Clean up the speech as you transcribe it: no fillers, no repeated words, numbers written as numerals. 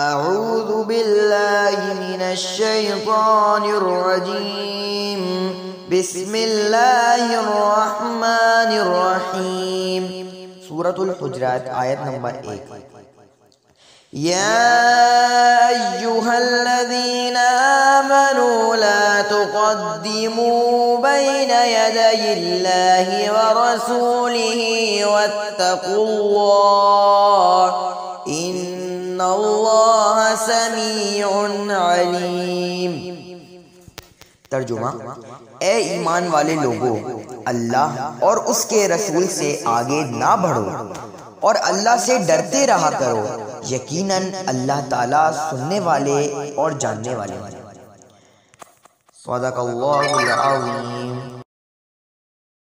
اعوذ باللہ من الشیطان الرجیم بسم اللہ الرحمن الرحیم سورة الحجرات آیت نمبر 1۔ یا ایہا الذین آمنوا لا تقدموا بین یدی اللہ ورسولہ واتقوا اللہ ان اللہ سمیع علیم۔ ترجمہ: اے ایمان والے لوگو، اللہ اور اس کے رسول سے آگے نہ بڑھو اور اللہ سے ڈرتے رہا کرو، یقیناً اللہ تعالیٰ سننے والے اور جاننے والے۔ صدق اللہ العظیم۔